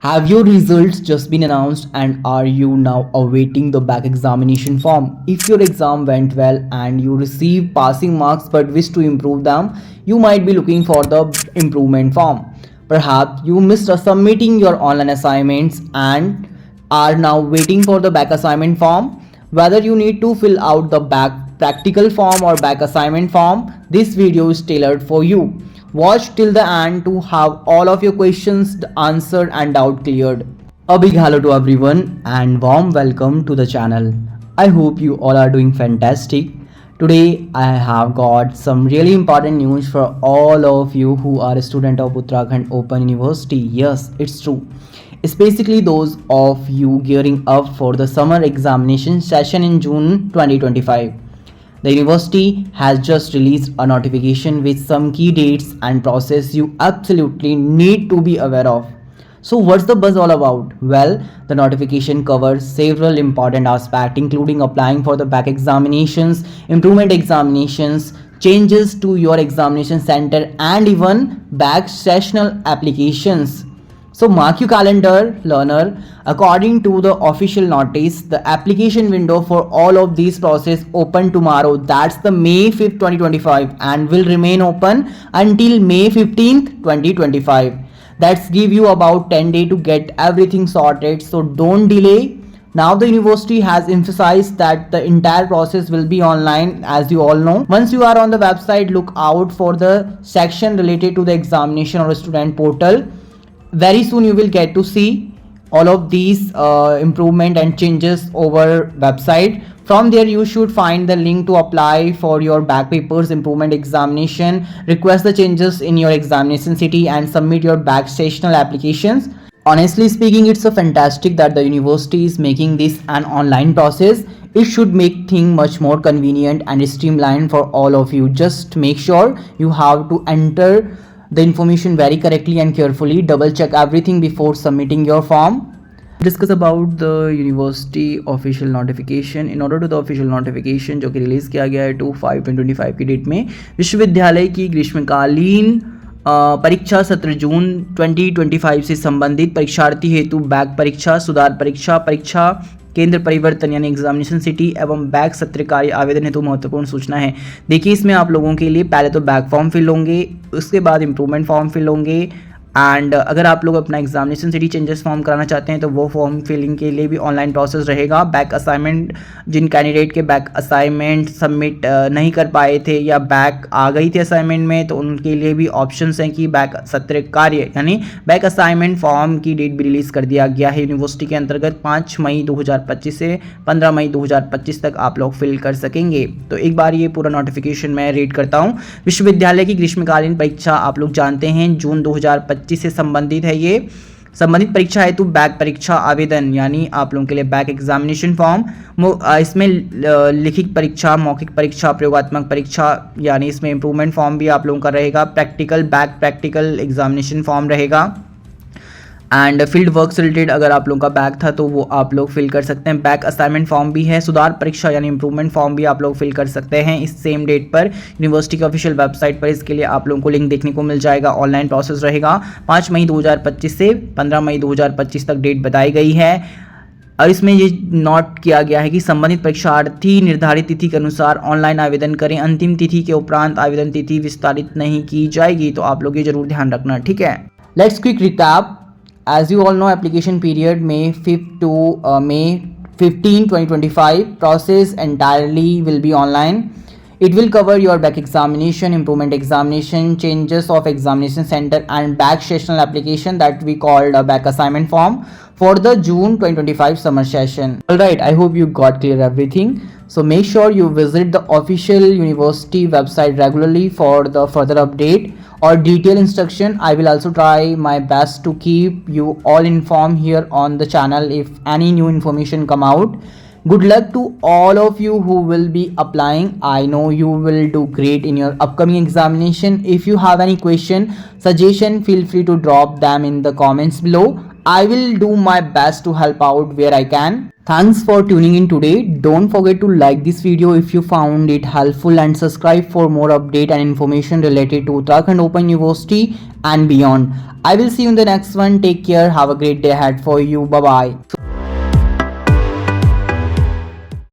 Have your results just been announced and are you now awaiting the back examination form? If your exam went well and you received passing marks but wish to improve them, you might be looking for the improvement form. Perhaps you missed submitting your online assignments and are now waiting for the back assignment form. Whether you need to fill out the back practical form or back assignment form, this video is tailored for you. Watch till the end to have all of your questions answered and doubt cleared. A big hello to everyone and warm welcome to the channel. I hope you all are doing fantastic. Today I have got some really important news for all of you who are a student of Uttarakhand Open University. Yes, it's true. It's basically those of you gearing up for the summer examination session in June 2025. The university has just released a notification with some key dates and process you absolutely need to be aware of. So what's the buzz all about? Well, the notification covers several important aspects including applying for the back examinations, improvement examinations, changes to your examination center and even back sessional applications. So mark your calendar, learner. According to the official notice, the application window for all of these process open tomorrow. That's the May 5th, 2025 and will remain open until May 15th, 2025. That's give you about 10 days to get everything sorted. So don't delay. Now the university has emphasized that the entire process will be online, as you all know. Once you are on the website, look out for the section related to the examination or student portal. Very soon you will get to see all of these improvement and changes over website. From there you should find the link to apply for your back papers improvement examination, request the changes in your examination city and submit your back sessional applications. Honestly speaking, it's a fantastic that the university is making this an online process. It should make things much more convenient and streamlined for all of you. Just make sure you have to enter the information very correctly and carefully. Double check everything before submitting your form. Discuss about the university official notification. In order to the official notification जो कि release किया गया है 2/5/2025 की date में, विश्वविद्यालय की ग्रीष्मकालीन परीक्षा सत्र जून 2025 से संबंधित परीक्षार्थी हेतु बैक परीक्षा, सुधार परीक्षा, परीक्षा केंद्र परिवर्तन यानी एग्जामिनेशन सिटी एवं बैक सत्र कार्य आवेदन हेतु महत्वपूर्ण सूचना है। देखिए, इसमें आप लोगों के लिए पहले तो बैक फॉर्म फिल होंगे, उसके बाद इम्प्रूवमेंट फॉर्म फिल होंगे एंड अगर आप लोग अपना एग्जामिनेशन सिटी चेंजेस फॉर्म कराना चाहते हैं तो वो फॉर्म फिलिंग के लिए भी ऑनलाइन प्रोसेस रहेगा। बैक असाइनमेंट, जिन कैंडिडेट के बैक असाइनमेंट सबमिट नहीं कर पाए थे या बैक आ गई थी असाइनमेंट में, तो उनके लिए भी ऑप्शंस हैं कि बैक सत्र कार्य यानी बैक असाइनमेंट फॉर्म की डेट भी रिलीज़ कर दिया गया है यूनिवर्सिटी के अंतर्गत। 5 मई 2025 से 15 मई 2025 तक आप लोग फिल कर सकेंगे। तो एक बार ये पूरा नोटिफिकेशन मैं रीड करता हूँ। विश्वविद्यालय की ग्रीष्मकालीन परीक्षा आप लोग जानते हैं जून 2025 से संबंधित है। ये संबंधित परीक्षा हेतु बैक परीक्षा आवेदन यानी आप लोगों के लिए बैक एग्जामिनेशन फॉर्म, इसमें लिखित परीक्षा, मौखिक परीक्षा, प्रयोगात्मक परीक्षा यानी इसमें इम्प्रूवमेंट फॉर्म भी आप लोगों का रहेगा, practical back practical examination form रहेगा एंड फील्ड वर्क से रिलेटेड अगर आप लोगों का बैक था तो वो आप लोग फिल कर सकते हैं। बैक असाइनमेंट फॉर्म भी है, सुधार परीक्षा यानी इंप्रूवमेंट फॉर्म भी आप लोग फिल कर सकते हैं इस सेम डेट पर यूनिवर्सिटी की ऑफिशियल वेबसाइट पर। इसके लिए आप लोगों को लिंक देखने को मिल जाएगा। ऑनलाइन प्रोसेस रहेगा। 5 मई 2025 से 15 मई 2025 तक डेट बताई गई है और इसमें ये नोट किया गया है कि संबंधित परीक्षार्थी निर्धारित तिथि के अनुसार ऑनलाइन आवेदन करें। अंतिम तिथि के उपरांत आवेदन तिथि विस्तारित नहीं की जाएगी, तो आप लोग ये जरूर ध्यान रखना, ठीक है। Let's quick recap. As you all know, application period May 5th to May 15, 2025. Process entirely will be online. It will cover your back examination, improvement examination, changes of examination center and back sessional application that we called a back assignment form for the June 2025 summer session. Alright, I hope you got clear everything. So make sure you visit the official university website regularly for the further update or detailed instruction. I will also try my best to keep you all informed here on the channel if any new information come out. Good luck to all of you who will be applying. I know you will do great in your upcoming examination. If you have any question, suggestion, feel free to drop them in the comments below. I will do my best to help out where I can. Thanks for tuning in today. Don't forget to like this video if you found it helpful and subscribe for more update and information related to Uttarakhand Open University and beyond. I will see you in the next one. Take care. Have a great day ahead for you. Bye bye.